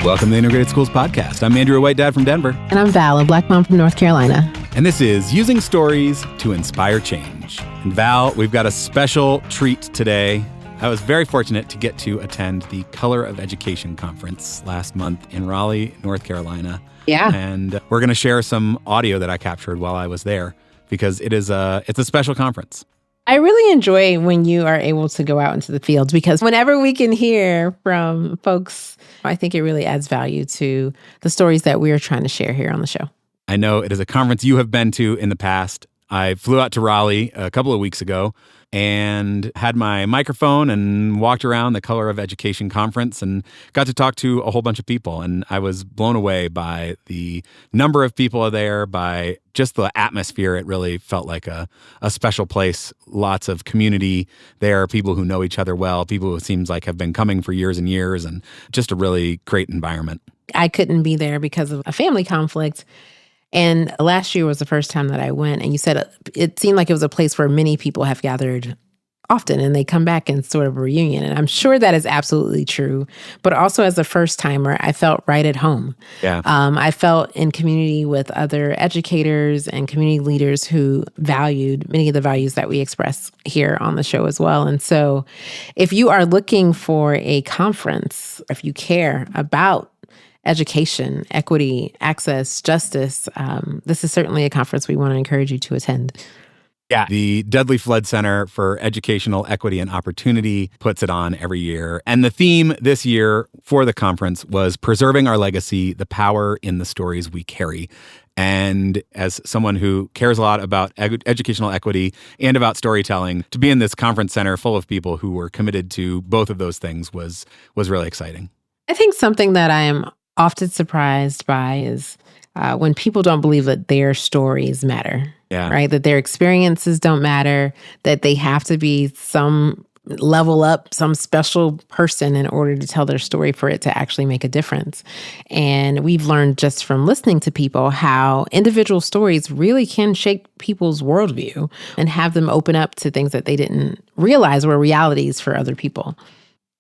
Welcome to the Integrated Schools Podcast. I'm Andrew, a white dad from Denver. And I'm Val, a black mom from North Carolina. And this is Using Stories to Inspire Change. And Val, we've got a special treat today. I was very fortunate to get to attend the Color of Education conference last month in Raleigh, North Carolina. Yeah. And we're going to share some audio that I captured while I was there because it's a special conference. I really enjoy when you are able to go out into the fields because whenever we can hear from folks, I think it really adds value to the stories that we are trying to share here on the show. I know it is a conference you have been to in the past. I flew out to Raleigh a couple of weeks ago and had my microphone and walked around the Color of Education conference and got to talk to a whole bunch of people. And I was blown away by the number of people there, by just the atmosphere. It really felt like a special place. Lots of community there, people who know each other well, people who it seems like have been coming for years and years, and just a really great environment. I couldn't be there because of a family conflict. And last year was the first time that I went, and you said it seemed like it was a place where many people have gathered often, and they come back in sort of a reunion. And I'm sure that is absolutely true. But also as a first-timer, I felt right at home. Yeah. I felt in community with other educators and community leaders who valued many of the values that we express here on the show as well. And so if you are looking for a conference, if you care about education, equity, access, justice, this is certainly a conference we want to encourage you to attend. Yeah, the Dudley Flood Center for Educational Equity and Opportunity puts it on every year. And the theme this year for the conference was Preserving Our Legacy, the Power in the Stories We Carry. And as someone who cares a lot about educational equity and about storytelling, to be in this conference center full of people who were committed to both of those things was really exciting. I think something that I am often surprised by is when people don't believe that their stories matter, right? That their experiences don't matter, that they have to be some level up, some special person in order to tell their story for it to actually make a difference. And we've learned just from listening to people how individual stories really can shake people's worldview and have them open up to things that they didn't realize were realities for other people.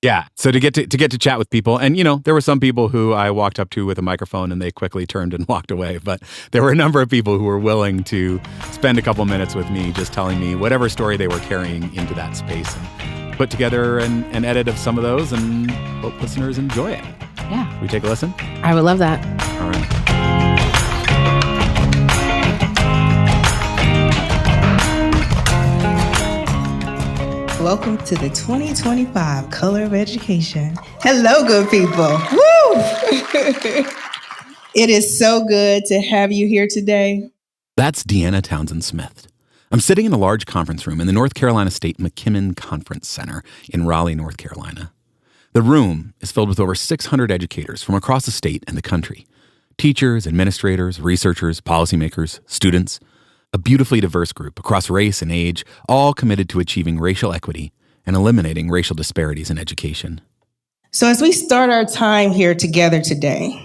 Yeah. So to get to chat with people, and there were some people who I walked up to with a microphone and they quickly turned and walked away. But there were a number of people who were willing to spend a couple minutes with me, just telling me whatever story they were carrying into that space, and put together an edit of some of those, and hope listeners enjoy it. Yeah. We take a listen? I would love that. All right. Welcome to the 2025 Color of Education. Hello, good people. Woo! It is so good to have you here today. That's Deanna Townsend Smith. I'm sitting in a large conference room in the North Carolina State Mykytyn Conference Center in Raleigh, North Carolina. The room is filled with over 600 educators from across the state and the country. Teachers, administrators, researchers, policymakers, students. A beautifully diverse group across race and age, all committed to achieving racial equity and eliminating racial disparities in education. So as we start our time here together today,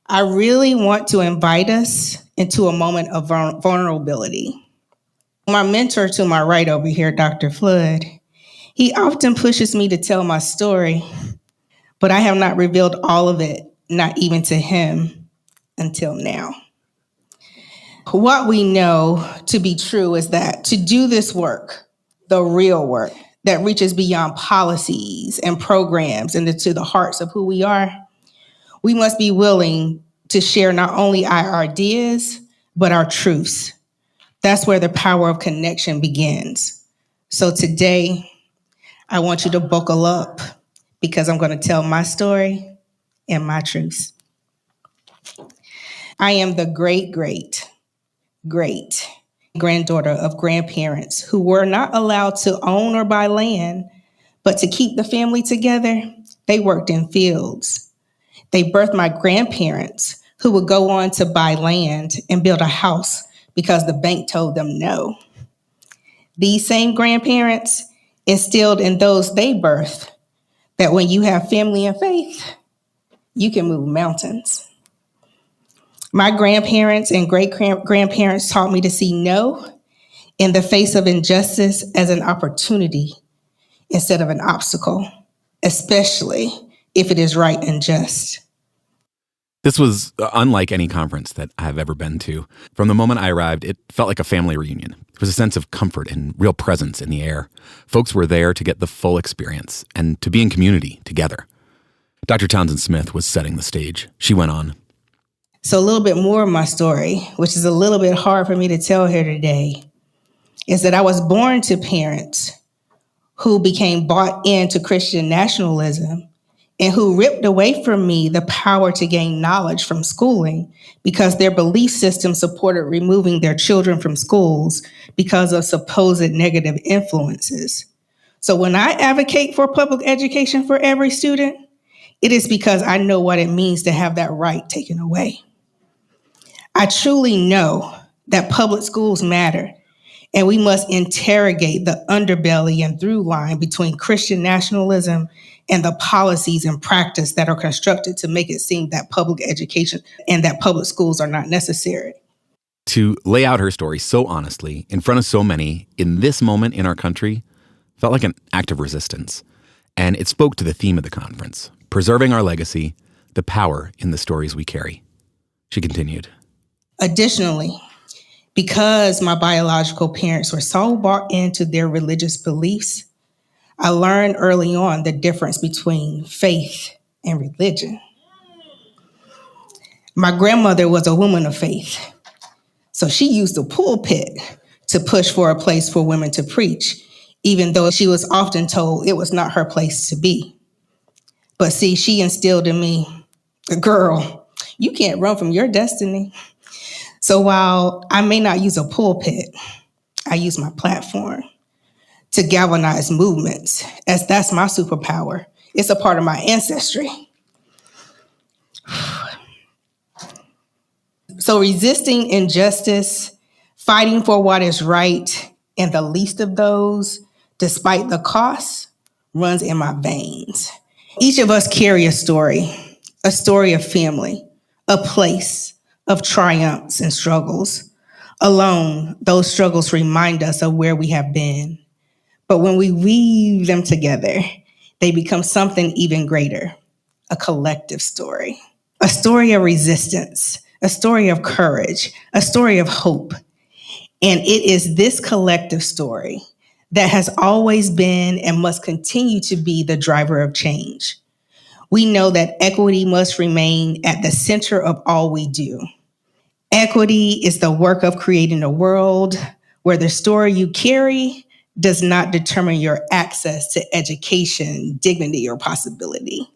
I really want to invite us into a moment of vulnerability. My mentor to my right over here, Dr. Flood, he often pushes me to tell my story, but I have not revealed all of it, not even to him, until now. What we know to be true is that to do this work, the real work that reaches beyond policies and programs and to the hearts of who we are, we must be willing to share not only our ideas, but our truths. That's where the power of connection begins. So today, I want you to buckle up because I'm going to tell my story and my truths. I am the great granddaughter of grandparents who were not allowed to own or buy land, but to keep the family together, they worked in fields. They birthed my grandparents who would go on to buy land and build a house because the bank told them no. These same grandparents instilled in those they birthed that when you have family and faith, you can move mountains. My grandparents and great-grandparents taught me to see no in the face of injustice as an opportunity instead of an obstacle, especially if it is right and just. This was unlike any conference that I've ever been to. From the moment I arrived, it felt like a family reunion. There was a sense of comfort and real presence in the air. Folks were there to get the full experience and to be in community together. Dr. Townsend Smith was setting the stage. She went on. So a little bit more of my story, which is a little bit hard for me to tell here today, is that I was born to parents who became bought into Christian nationalism and who ripped away from me the power to gain knowledge from schooling because their belief system supported removing their children from schools because of supposed negative influences. So when I advocate for public education for every student, it is because I know what it means to have that right taken away. I truly know that public schools matter, and we must interrogate the underbelly and through line between Christian nationalism and the policies and practice that are constructed to make it seem that public education and that public schools are not necessary. To lay out her story so honestly, in front of so many, in this moment in our country, felt like an act of resistance. And it spoke to the theme of the conference, preserving our legacy, the power in the stories we carry. She continued. Additionally, because my biological parents were so bought into their religious beliefs, I learned early on the difference between faith and religion. My grandmother was a woman of faith, so she used the pulpit to push for a place for women to preach, even though she was often told it was not her place to be. But see, she instilled in me, girl, you can't run from your destiny. So while I may not use a pulpit, I use my platform to galvanize movements, as that's my superpower. It's a part of my ancestry. So resisting injustice, fighting for what is right, and the least of those, despite the cost, runs in my veins. Each of us carry a story of family, a place, of triumphs and struggles. Alone, those struggles remind us of where we have been. But when we weave them together, they become something even greater, a collective story, a story of resistance, a story of courage, a story of hope. And it is this collective story that has always been and must continue to be the driver of change. We know that equity must remain at the center of all we do. Equity is the work of creating a world where the story you carry does not determine your access to education, dignity, or possibility.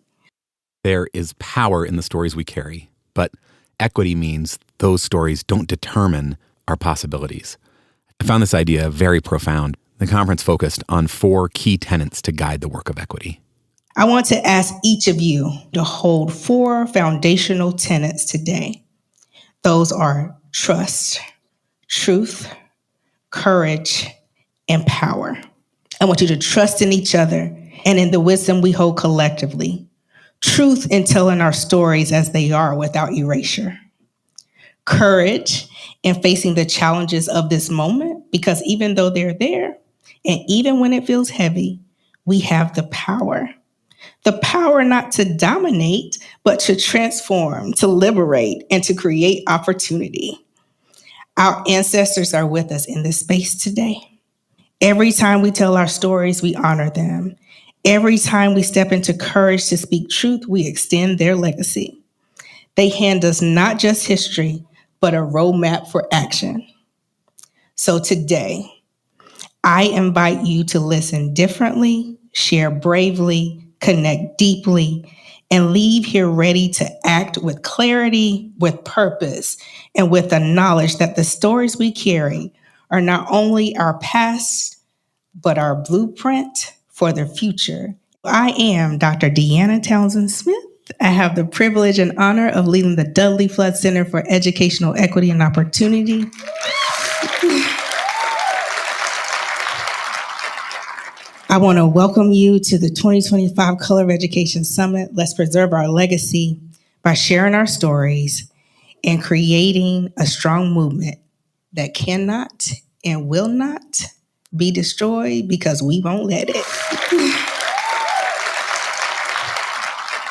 There is power in the stories we carry, but equity means those stories don't determine our possibilities. I found this idea very profound. The conference focused on 4 key tenets to guide the work of equity. I want to ask each of you to hold 4 foundational tenets today. Those are trust, truth, courage, and power. I want you to trust in each other and in the wisdom we hold collectively. Truth in telling our stories as they are without erasure. Courage in facing the challenges of this moment, because even though they're there, and even when it feels heavy, we have the power. The power not to dominate, but to transform, to liberate, and to create opportunity. Our ancestors are with us in this space today. Every time we tell our stories, we honor them. Every time we step into courage to speak truth, we extend their legacy. They hand us not just history, but a roadmap for action. So today, I invite you to listen differently, share bravely, connect deeply, and leave here ready to act with clarity, with purpose, and with the knowledge that the stories we carry are not only our past, but our blueprint for the future. I am Dr. Deanna Townsend Smith. I have the privilege and honor of leading the Dudley Flood Center for Educational Equity and Opportunity. I want to welcome you to the 2025 Color of Education Summit. Let's preserve our legacy by sharing our stories and creating a strong movement that cannot and will not be destroyed because we won't let it.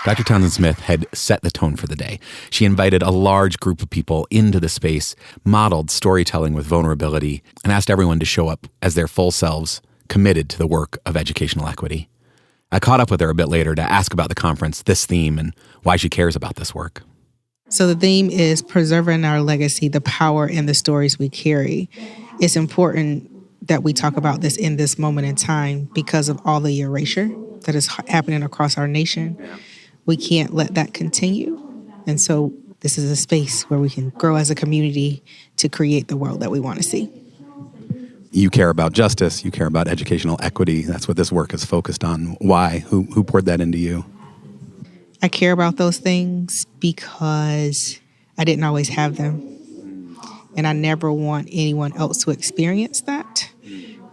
Dr. Townsend Smith had set the tone for the day. She invited a large group of people into the space, modeled storytelling with vulnerability, and asked everyone to show up as their full selves, committed to the work of educational equity. I caught up with her a bit later to ask about the conference, this theme, and why she cares about this work. So the theme is preserving our legacy, the power in the stories we carry. It's important that we talk about this in this moment in time because of all the erasure that is happening across our nation. We can't let that continue. And so this is a space where we can grow as a community to create the world that we want to see. You care about justice. You care about educational equity. That's what this work is focused on. Why? Who poured that into you? I care about those things because I didn't always have them. And I never want anyone else to experience that.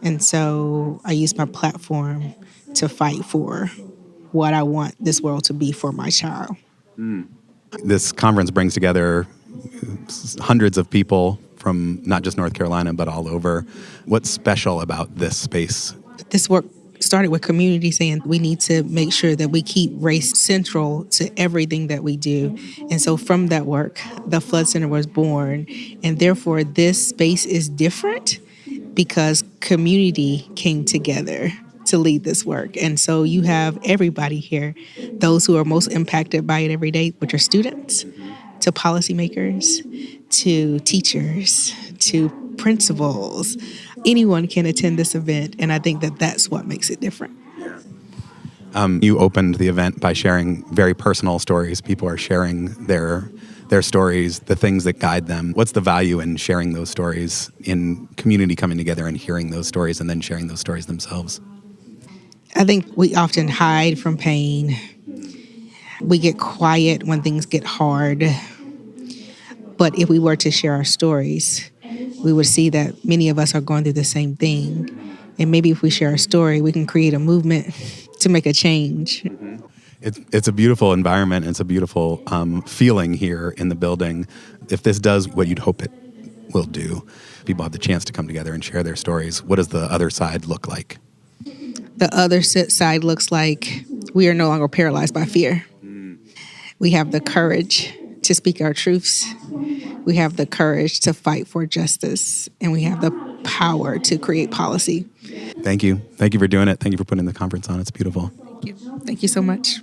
And so I use my platform to fight for what I want this world to be for my child. This conference brings together hundreds of people from not just North Carolina, but all over. What's special about this space? This work started with community saying we need to make sure that we keep race central to everything that we do. And so from that work, the Flood Center was born. And therefore, this space is different because community came together to lead this work. And so you have everybody here, those who are most impacted by it every day, which are students, to policymakers, to teachers, to principals. Anyone can attend this event, and I think that that's what makes it different. You opened the event by sharing very personal stories. People are sharing their stories, the things that guide them. What's the value in sharing those stories, in community coming together and hearing those stories and then sharing those stories themselves? I think we often hide from pain. We get quiet when things get hard. But if we were to share our stories, we would see that many of us are going through the same thing. And maybe if we share a story, we can create a movement to make a change. It's a beautiful environment. It's a beautiful feeling here in the building. If this does what you'd hope it will do, people have the chance to come together and share their stories. What does the other side look like? The other side looks like we are no longer paralyzed by fear. We have the courage to speak our truths. We have the courage to fight for justice. And we have the power to create policy. Thank you. Thank you for doing it. Thank you for putting the conference on. It's beautiful. Thank you. Thank you so much.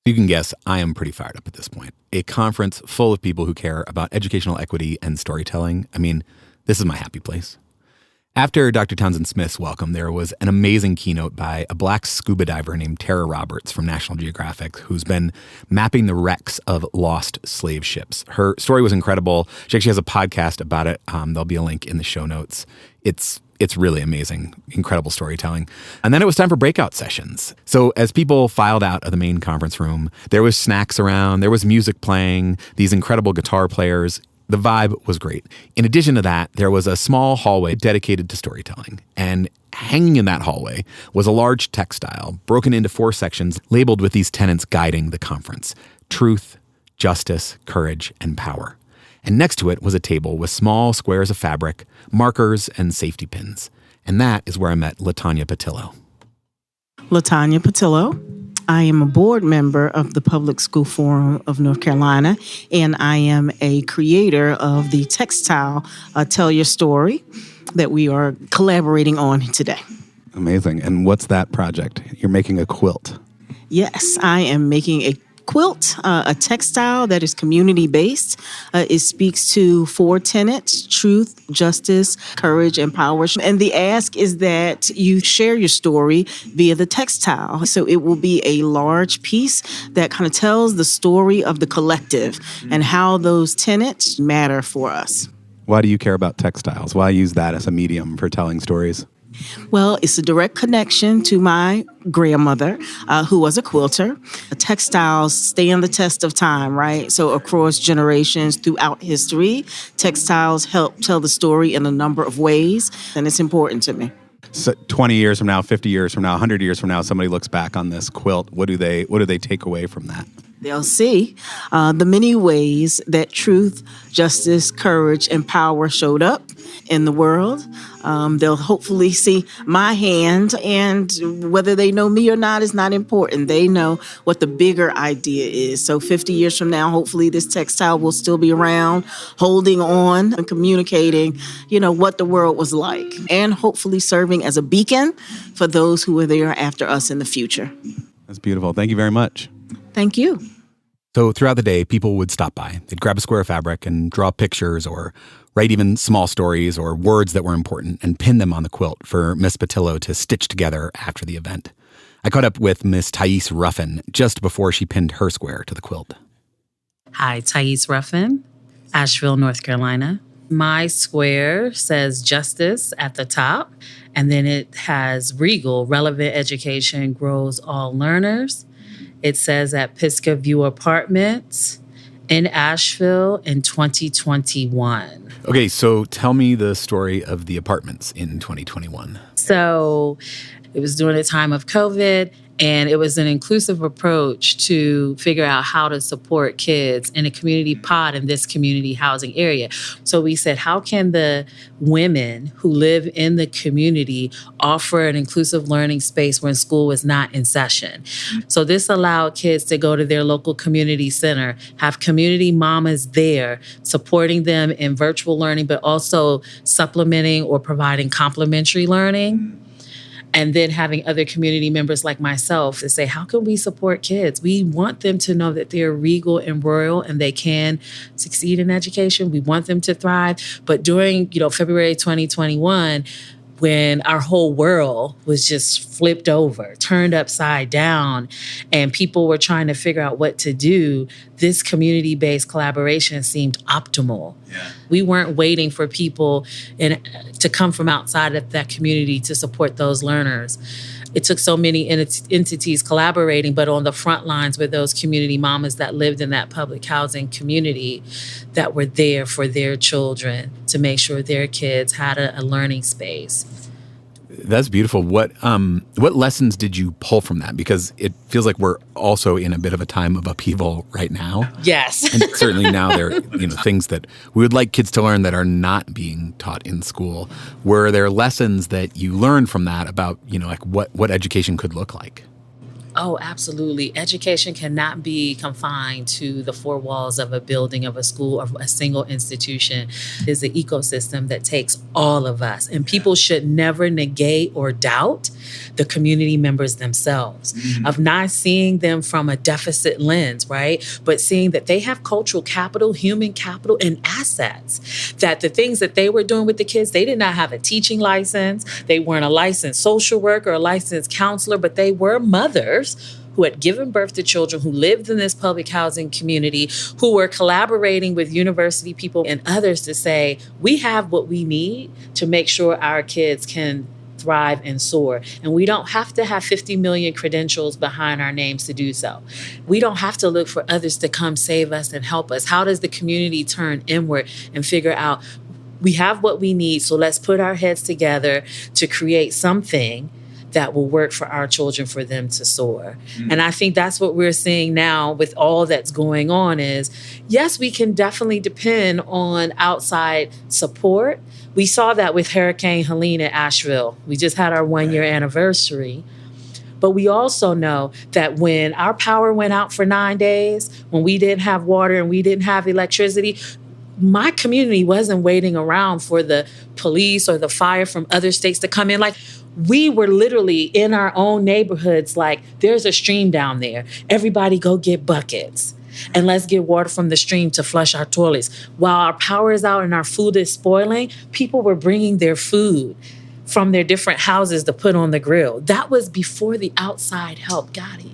You can guess I am pretty fired up at this point. A conference full of people who care about educational equity and storytelling. I mean, this is my happy place. After Dr. Townsend Smith's welcome, there was an amazing keynote by a Black scuba diver named Tara Roberts from National Geographic, who's been mapping the wrecks of lost slave ships. Her story was incredible. She actually has a podcast about it. There'll be a link in the show notes. It's really amazing, incredible storytelling. And then it was time for breakout sessions. So as people filed out of the main conference room, there was snacks around, there was music playing, these incredible guitar players. The vibe was great. In addition to that, there was a small hallway dedicated to storytelling. And hanging in that hallway was a large textile broken into 4 sections labeled with these tenets guiding the conference: truth, justice, courage, and power. And next to it was a table with small squares of fabric, markers, and safety pins. And that is where I met LaTanya Patillo. LaTanya Patillo. I am a board member of the Public School Forum of North Carolina, and I am a creator of the textile Tell Your Story that we are collaborating on today. Amazing. And what's that project? You're making a quilt. Yes, I am making a quilt, a textile that is community-based. It speaks to 4 tenets: truth, justice, courage, and power. And the ask is that you share your story via the textile. So it will be a large piece that kind of tells the story of the collective and how those tenets matter for us. Why do you care about textiles? Why use that as a medium for telling stories? Well, it's a direct connection to my grandmother, who was a quilter. Textiles stand the test of time, right? So across generations throughout history, textiles help tell the story in a number of ways, and it's important to me. So 20 years from now, 50 years from now, 100 years from now, somebody looks back on this quilt. What do they take away from that? They'll see the many ways that truth, justice, courage, and power showed up in the world. They'll hopefully see my hand, and whether they know me or not is not important. They know what the bigger idea is. So 50 years from now, hopefully this textile will still be around, holding on and communicating, what the world was like, and hopefully serving as a beacon for those who are there after us in the future. That's beautiful. Thank you very much. Thank you. So throughout the day, people would stop by. They'd grab a square of fabric and draw pictures or write even small stories or words that were important and pin them on the quilt for Miss Patillo to stitch together after the event. I caught up with Miss Thais Ruffin just before she pinned her square to the quilt. Hi, Thais Ruffin, Asheville, North Carolina. My square says justice at the top, and then it has Regal, relevant education grows all learners. It says at Pisgah View Apartments in Asheville in 2021. Okay, so tell me the story of the apartments in 2021. So it was during the time of COVID, and it was an inclusive approach to figure out how to support kids in a community pod in this community housing area. So we said, how can the women who live in the community offer an inclusive learning space when school was not in session? So this allowed kids to go to their local community center, have community mamas there supporting them in virtual learning, but also supplementing or providing complementary learning. And then having other community members like myself to say, how can we support kids? We want them to know that they're regal and royal and they can succeed in education. We want them to thrive. But during, February 2021, when our whole world was just flipped over, turned upside down, and people were trying to figure out what to do, this community-based collaboration seemed optimal. Yeah. We weren't waiting for people to come from outside of that community to support those learners. It took so many entities collaborating, but on the front lines were those community mamas that lived in that public housing community that were there for their children to make sure their kids had a learning space. That's beautiful. What lessons did you pull from that? Because it feels like we're also in a bit of a time of upheaval right now. Yes. And certainly now there are things that we would like kids to learn that are not being taught in school. Were there lessons that you learned from that about, what education could look like? Oh, absolutely. Education cannot be confined to the four walls of a building, of a school, or a single institution. It is an ecosystem that takes all of us. And people should never negate or doubt the community members themselves, of not seeing them from a deficit lens, right? But seeing that they have cultural capital, human capital, and assets. That the things that they were doing with the kids, they did not have a teaching license. They weren't a licensed social worker or a licensed counselor, but they were mothers who had given birth to children, who lived in this public housing community, who were collaborating with university people and others to say, we have what we need to make sure our kids can thrive and soar. And we don't have to have 50 million credentials behind our names to do so. We don't have to look for others to come save us and help us. How does the community turn inward and figure out, we have what we need, so let's put our heads together to create something that will work for our children, for them to soar. And I think that's what we're seeing now with all that's going on is, yes, we can definitely depend on outside support. We saw that with Hurricane Helene at Asheville. We just had our 1-year anniversary. But we also know that when our power went out for 9 days, when we didn't have water and we didn't have electricity, my community wasn't waiting around for the police or the fire from other states to come in. We were literally in our own neighborhoods, there's a stream down there. Everybody go get buckets and let's get water from the stream to flush our toilets. While our power is out and our food is spoiling, people were bringing their food from their different houses to put on the grill. That was before the outside help got here.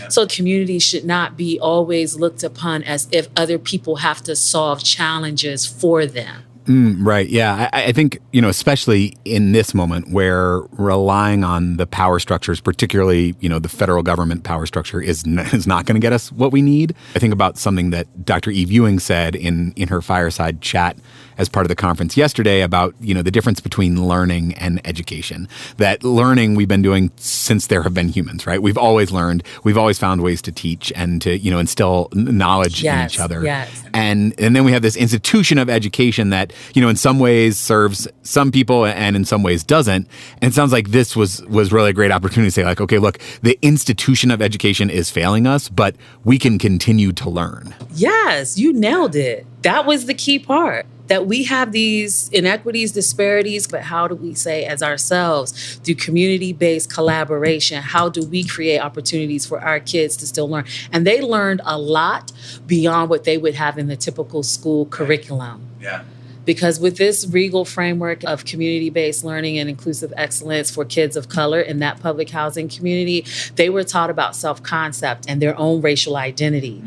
So communities should not be always looked upon as if other people have to solve challenges for them. Right. Yeah. I think, especially in this moment where relying on the power structures, particularly, the federal government power structure is not going to get us what we need. I think about something that Dr. Eve Ewing said in her fireside chat as part of the conference yesterday about, the difference between learning and education. That learning we've been doing since there have been humans, right? We've always learned. We've always found ways to teach and to, instill knowledge in each other. Yes. And then we have this institution of education that, in some ways serves some people and in some ways doesn't. And it sounds like this was really a great opportunity to say, like, okay, look, the institution of education is failing us, but we can continue to learn. Yes, you nailed it. That was the key part. That we have these inequities, disparities, but how do we say as ourselves, through community-based collaboration, how do we create opportunities for our kids to still learn? And they learned a lot beyond what they would have in the typical school curriculum. Yeah. Because with this regal framework of community-based learning and inclusive excellence for kids of color in that public housing community, they were taught about self-concept and their own racial identity.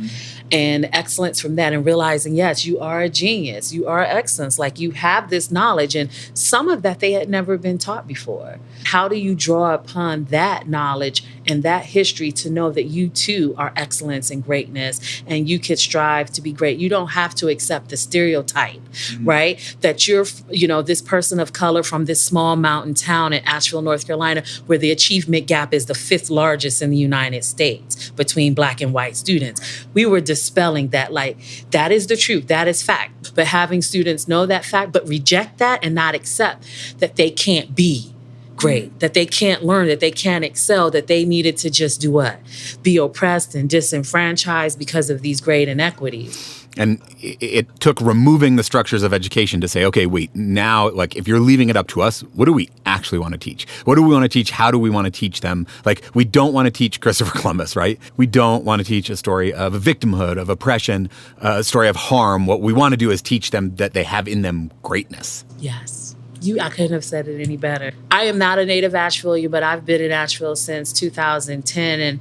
And excellence from that, and realizing, yes, you are a genius, you are excellence, like you have this knowledge, and some of that they had never been taught before. How do you draw upon that knowledge and that history to know that you too are excellence and greatness, and you could strive to be great? You don't have to accept the stereotype, right? That you're, this person of color from this small mountain town in Asheville, North Carolina, where the achievement gap is the 5th largest in the United States between Black and white students. We were dispelling that, like, that is the truth, that is fact. But having students know that fact, but reject that and not accept that they can't be great, that they can't learn, that they can't excel, that they needed to just do what? Be oppressed and disenfranchised because of these great inequities. And it took removing the structures of education to say, okay, wait, now, like, if you're leaving it up to us, what do we actually want to teach? What do we want to teach? How do we want to teach them? Like, we don't want to teach Christopher Columbus, right? We don't want to teach a story of a victimhood, of oppression, a story of harm. What we want to do is teach them that they have in them greatness. Yes. I couldn't have said it any better. I am not a native Asheville, but I've been in Asheville since 2010. And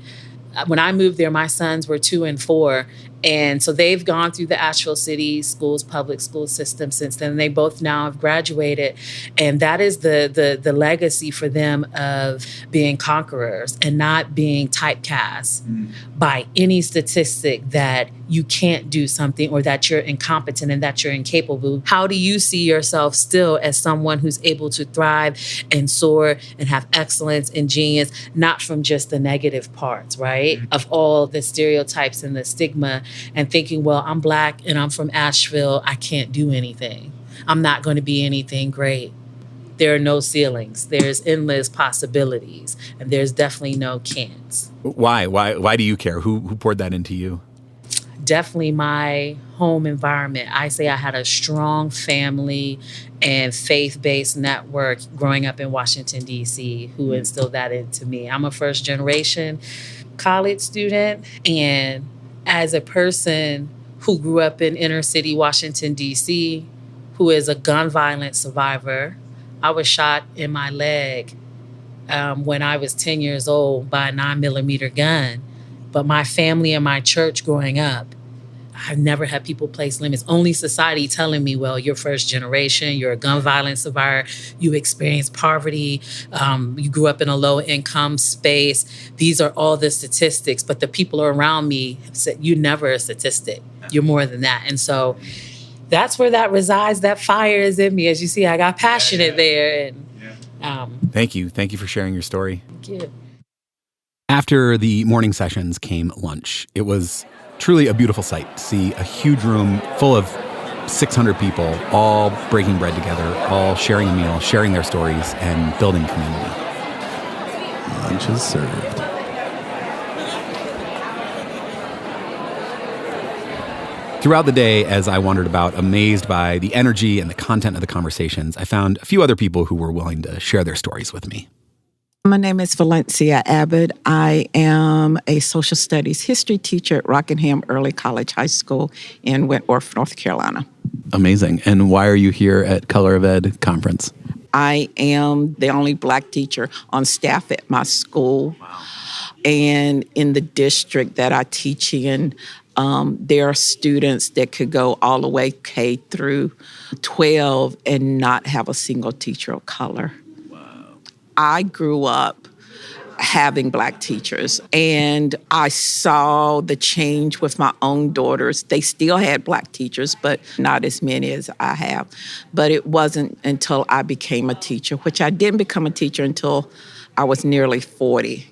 when I moved there, my sons were 2 and 4. And so they've gone through the Asheville City Schools public school system since then. They both now have graduated. And that is the legacy for them of being conquerors and not being typecast by any statistic that you can't do something or that you're incompetent and that you're incapable. How do you see yourself still as someone who's able to thrive and soar and have excellence and genius, not from just the negative parts, right? Of all the stereotypes and the stigma, and thinking, well, I'm Black and I'm from Asheville, I can't do anything. I'm not going to be anything great. There are no ceilings. There's endless possibilities, and there's definitely no can'ts. Why do you care? Who poured that into you? Definitely my home environment. I say I had a strong family and faith-based network growing up in Washington, D.C., who instilled that into me. I'm a first-generation college student, and as a person who grew up in inner city Washington, D.C., who is a gun violence survivor, I was shot in my leg when I was 10 years old by a 9mm gun. But my family and my church growing up, I've never had people place limits. Only society telling me, well, you're first generation, you're a gun violence survivor, you experienced poverty, you grew up in a low income space. These are all the statistics, but the people around me have said, you're never a statistic. You're more than that. And so that's where that resides. That fire is in me. As you see, I got passionate there. And Thank you. Thank you for sharing your story. Thank you. After the morning sessions came lunch. It was truly a beautiful sight to see a huge room full of 600 people, all breaking bread together, all sharing a meal, sharing their stories, and building community. Lunch is served. Throughout the day, as I wandered about, amazed by the energy and the content of the conversations, I found a few other people who were willing to share their stories with me. My name is Valencia Abbott. I am a social studies history teacher at Rockingham Early College High School in Wentworth, North Carolina. Amazing. And why are you here at Color of Ed conference? I am the only Black teacher on staff at my school. Wow. And in the district that I teach in, there are students that could go all the way K through 12 and not have a single teacher of color. I grew up having Black teachers. And I saw the change with my own daughters. They still had Black teachers, but not as many as I have. But it wasn't until I became a teacher, which I didn't become a teacher until I was nearly 40.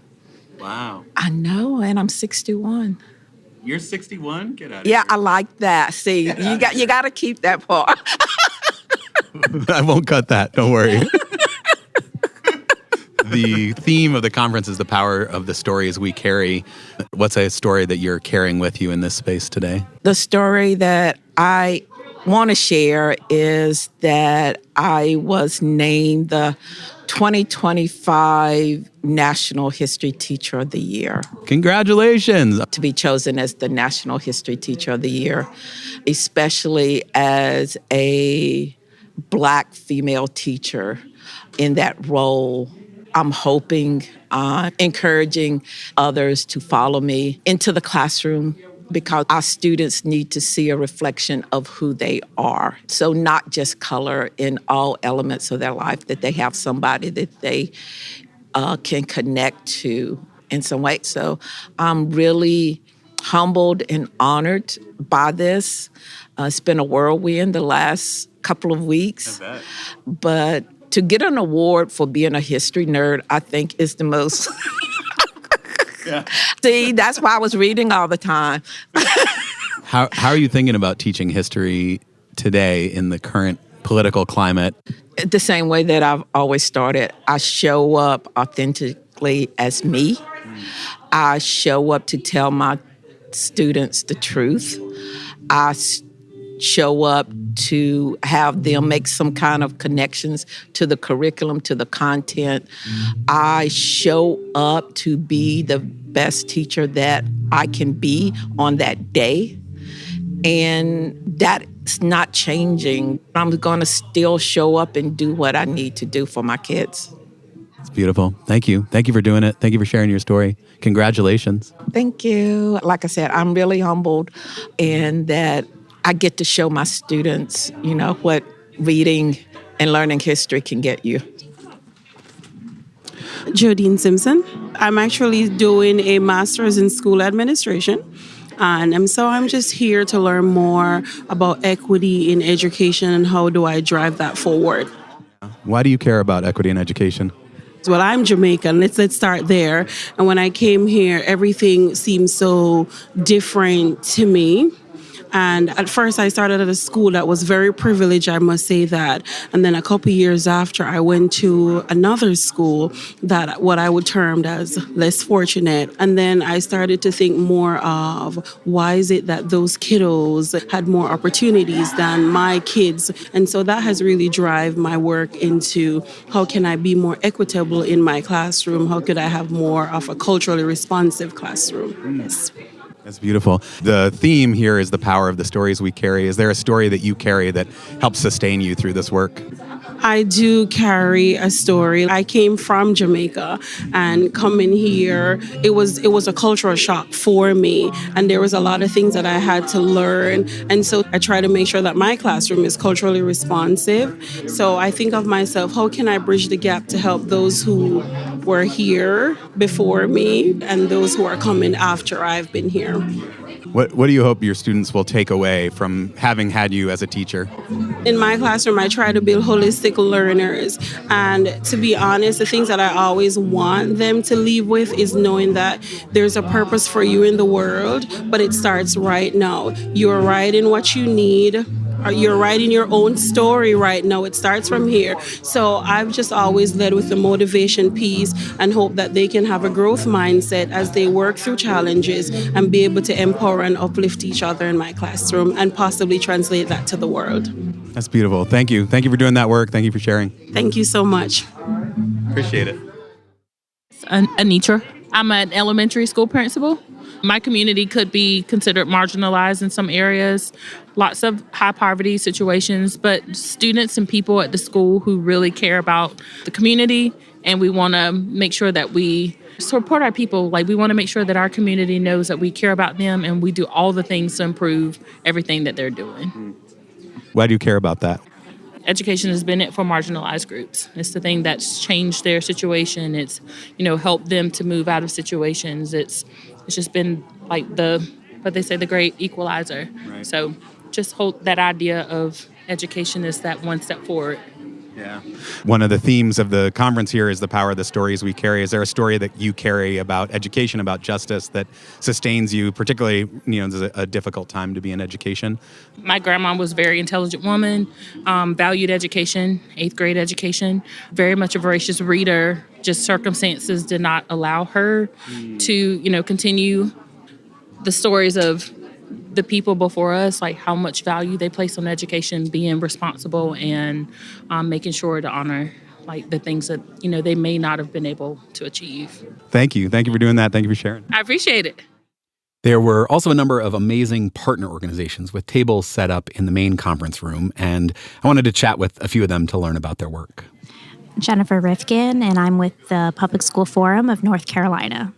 Wow. I know, and I'm 61. You're 61? Get out of Yeah, here. I like that. See, you got to keep that part. I won't cut that. Don't worry. The theme of the conference is the power of the stories we carry. What's a story that you're carrying with you in this space today? The story that I want to share is that I was named the 2025 National History Teacher of the Year. Congratulations. To be chosen as the National History Teacher of the Year, especially as a Black female teacher in that role. I'm hoping, encouraging others to follow me into the classroom because our students need to see a reflection of who they are. So not just color in all elements of their life, that they have somebody that they can connect to in some way. So I'm really humbled and honored by this. It's been a whirlwind the last couple of weeks. I bet. But to get an award for being a history nerd, I think is the most... Yeah. See, that's why I was reading all the time. How are you thinking about teaching history today in the current political climate? The same way that I've always started. I show up authentically as me. I show up to tell my students the truth. I show up to have them make some kind of connections to the curriculum, to the content. I show up to be the best teacher that I can be on that day. And that's not changing. I'm going to still show up and do what I need to do for my kids. It's beautiful. Thank you. Thank you for doing it. Thank you for sharing your story. Congratulations. Thank you. Like I said, I'm really humbled in that I get to show my students, what reading and learning history can get you. Jodine Simpson. I'm actually doing a master's in school administration. And so I'm just here to learn more about equity in education and how do I drive that forward. Why do you care about equity in education? Well, I'm Jamaican. Let's start there. And when I came here, everything seemed so different to me. And at first, I started at a school that was very privileged, I must say that. And then a couple years after, I went to another school that what I would term as less fortunate. And then I started to think more of why is it that those kiddos had more opportunities than my kids? And so that has really driven my work into how can I be more equitable in my classroom? How could I have more of a culturally responsive classroom? Yes. That's beautiful. The theme here is the power of the stories we carry. Is there a story that you carry that helps sustain you through this work? I do carry a story. I came from Jamaica, and coming here, it was a cultural shock for me, and there was a lot of things that I had to learn. And so I try to make sure that my classroom is culturally responsive. So I think of myself, how can I bridge the gap to help those who were here before me and those who are coming after I've been here? What do you hope your students will take away from having had you as a teacher? In my classroom, I try to build holistic learners. And to be honest, the things that I always want them to leave with is knowing that there's a purpose for you in the world, but it starts right now. You're right in what you need. You're writing your own story right now. It starts from here. So I've just always led with the motivation piece and hope that they can have a growth mindset as they work through challenges and be able to empower and uplift each other in my classroom and possibly translate that to the world. That's beautiful. Thank you. Thank you for doing that work. Thank you for sharing. Thank you so much. Appreciate it. Anitra. I'm an elementary school principal. My community could be considered marginalized in some areas, lots of high poverty situations, but students and people at the school who really care about the community, and we want to make sure that we support our people. Like, we want to make sure that our community knows that we care about them and we do all the things to improve everything that they're doing. Why do you care about that? education has been it for marginalized groups. It's the thing that's changed their situation. It's, helped them to move out of situations. It's just been like what they say, the great equalizer. Right. So just hold that idea of education is that one step forward. Yeah. One of the themes of the conference here is the power of the stories we carry. Is there a story that you carry about education, about justice that sustains you, particularly, this is a difficult time to be in education? My grandma was a very intelligent woman, valued education, 8th grade education, very much a voracious reader. Just circumstances did not allow her to, continue the stories of the people before us, like how much value they place on education, being responsible and making sure to honor like the things that, they may not have been able to achieve. Thank you. Thank you for doing that. Thank you for sharing. I appreciate it. There were also a number of amazing partner organizations with tables set up in the main conference room, and I wanted to chat with a few of them to learn about their work. Jennifer Rifkin, and I'm with the Public School Forum of North Carolina.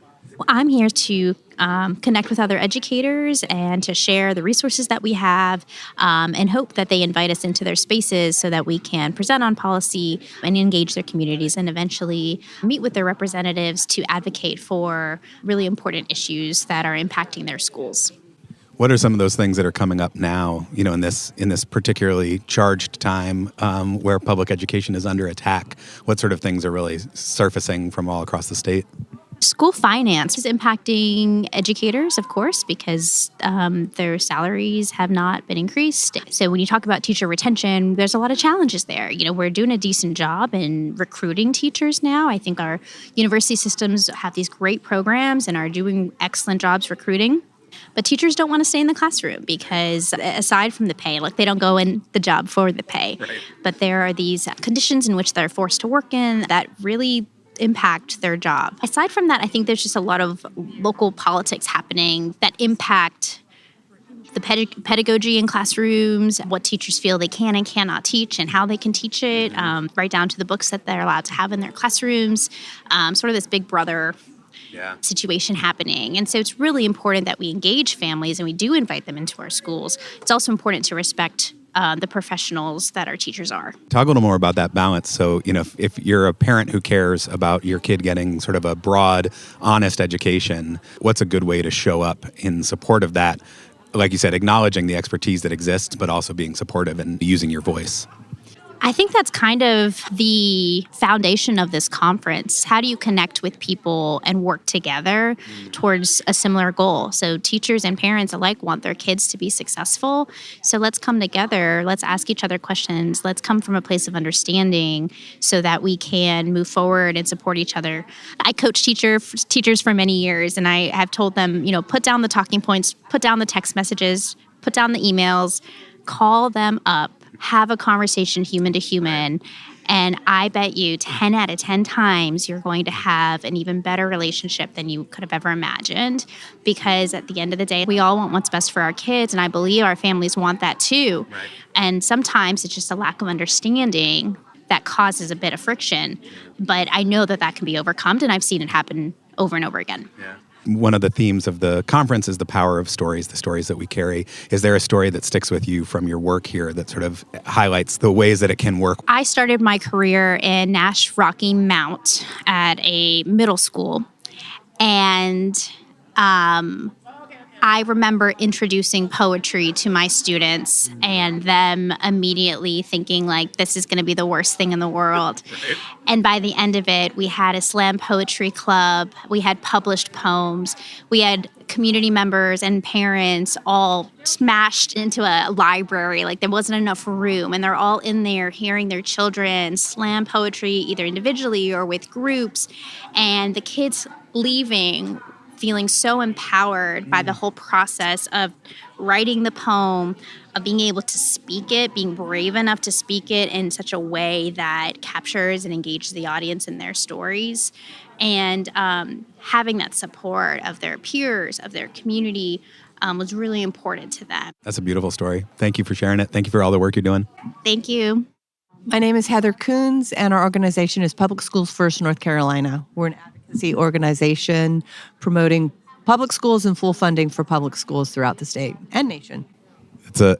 I'm here to connect with other educators and to share the resources that we have and hope that they invite us into their spaces so that we can present on policy and engage their communities and eventually meet with their representatives to advocate for really important issues that are impacting their schools. What are some of those things that are coming up now, in this particularly charged time where public education is under attack? What sort of things are really surfacing from all across the state? School finance is impacting educators, of course, because their salaries have not been increased. So when you talk about teacher retention, there's a lot of challenges there. We're doing a decent job in recruiting teachers now. I think our university systems have these great programs and are doing excellent jobs recruiting. But teachers don't want to stay in the classroom because aside from the pay, they don't go in the job for the pay. Right. But there are these conditions in which they're forced to work in that really impact their job. Aside from that, I think there's just a lot of local politics happening that impact the pedagogy in classrooms, what teachers feel they can and cannot teach and how they can teach it, right down to the books that they're allowed to have in their classrooms, sort of this big brother situation happening. And so it's really important that we engage families and we do invite them into our schools. It's also important to respect the professionals that our teachers are. Talk a little more about that balance. So, if you're a parent who cares about your kid getting sort of a broad, honest education, what's a good way to show up in support of that? Like you said, acknowledging the expertise that exists, but also being supportive and using your voice. I think that's kind of the foundation of this conference. How do you connect with people and work together towards a similar goal? So teachers and parents alike want their kids to be successful. So let's come together. Let's ask each other questions. Let's come from a place of understanding so that we can move forward and support each other. I coach teachers for many years, and I have told them, put down the talking points, put down the text messages, put down the emails, call them up. Have a conversation human to human, and I bet you 10 out of 10 times you're going to have an even better relationship than you could have ever imagined, because at the end of the day, we all want what's best for our kids, and I believe our families want that too. Right. And sometimes it's just a lack of understanding that causes a bit of friction, but I know that can be overcome, and I've seen it happen over and over again. Yeah. One of the themes of the conference is the power of stories, the stories that we carry. Is there a story that sticks with you from your work here that sort of highlights the ways that it can work? I started my career in Nash Rocky Mount at a middle school, and I remember introducing poetry to my students and them immediately thinking this is going to be the worst thing in the world. Right. And by the end of it, we had a slam poetry club. We had published poems. We had community members and parents all smashed into a library. There wasn't enough room, and they're all in there hearing their children slam poetry either individually or with groups. And the kids leaving feeling so empowered by the whole process of writing the poem, of being able to speak it, being brave enough to speak it in such a way that captures and engages the audience in their stories, and having that support of their peers, of their community, was really important to them. That's a beautiful story. Thank you for sharing it. Thank you for all the work you're doing. Thank you. My name is Heather Coons, and our organization is Public Schools First North Carolina. We're an advocacy organization promoting public schools and full funding for public schools throughout the state and nation. It's a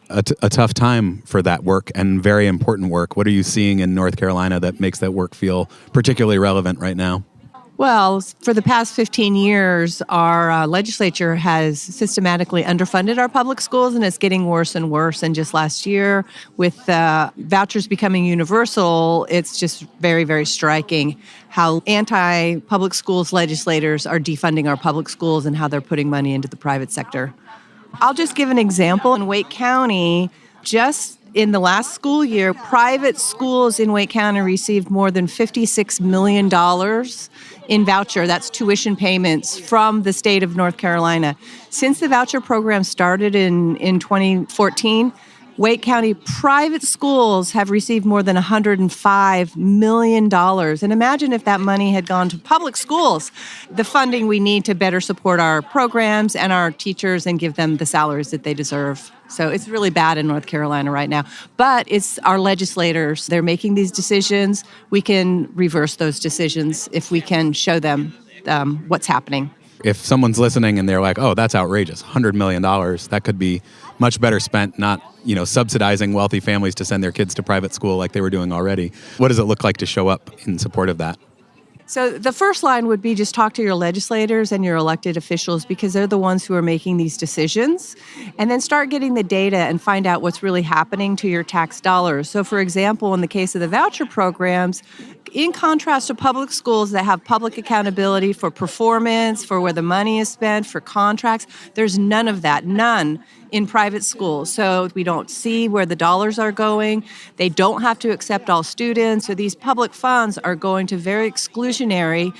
a tough time for that work and very important work. What are you seeing in North Carolina that makes that work feel particularly relevant right now? Well, for the past 15 years, our legislature has systematically underfunded our public schools, and it's getting worse and worse. And just last year, with vouchers becoming universal, it's just very, very striking how anti-public schools legislators are defunding our public schools and how they're putting money into the private sector. I'll just give an example. In Wake County, just in the last school year, private schools in Wake County received more than $56 million in voucher, that's tuition payments, from the state of North Carolina. Since the voucher program started in 2014, Wake County private schools have received more than $105 million. And imagine if that money had gone to public schools, the funding we need to better support our programs and our teachers and give them the salaries that they deserve. So it's really bad in North Carolina right now. But it's our legislators. They're making these decisions. We can reverse those decisions if we can show them what's happening. If someone's listening and they're like, oh, that's outrageous, $100 million, that could be much better spent not, subsidizing wealthy families to send their kids to private school like they were doing already. What does it look like to show up in support of that? So the first line would be just talk to your legislators and your elected officials, because they're the ones who are making these decisions. And then start getting the data and find out what's really happening to your tax dollars. So for example, in the case of the voucher programs, in contrast to public schools that have public accountability for performance, for where the money is spent, for contracts, there's none of that, none in private schools. So we don't see where the dollars are going. They don't have to accept all students. So these public funds are going to very exclusionary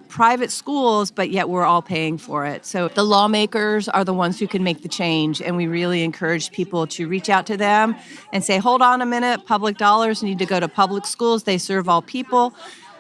private schools, but yet we're all paying for it. So the lawmakers are the ones who can make the change, and we really encourage people to reach out to them and say, hold on a minute, public dollars need to go to public schools. They serve all people,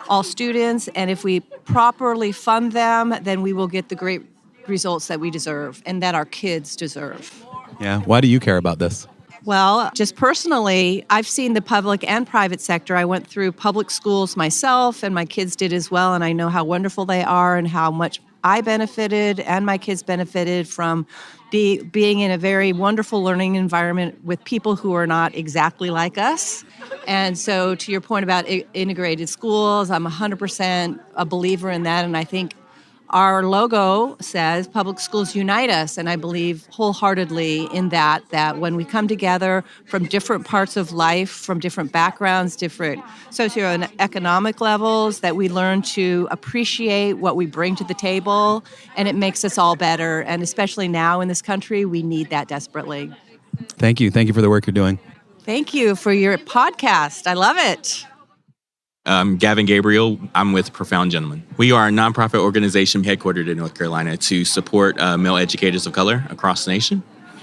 all students, and if we properly fund them, then we will get the great results that we deserve and that our kids deserve. Yeah. Why do you care about this? Well, just personally, I've seen the public and private sector. I went through public schools myself, and my kids did as well, and I know how wonderful they are and how much I benefited and my kids benefited from being in a very wonderful learning environment with people who are not exactly like us. And so to your point about integrated schools, I'm 100% a believer in that, and I think our logo says public schools unite us, and I believe wholeheartedly in that when we come together from different parts of life, from different backgrounds, different socioeconomic levels, that we learn to appreciate what we bring to the table, and it makes us all better. And especially now in this country, we need that desperately. Thank you. Thank you for the work you're doing. Thank you for your podcast. I love it. I'm Gavin Gabriel. I'm with Profound Gentlemen. We are a nonprofit organization headquartered in North Carolina to support male educators of color across the nation.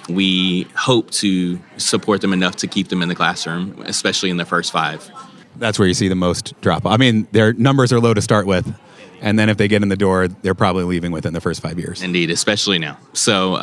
We hope to support them enough to keep them in the classroom, especially in the first 5. That's where you see the most drop. I mean, their numbers are low to start with. And then if they get in the door, they're probably leaving within the first 5 years. Indeed, especially now. So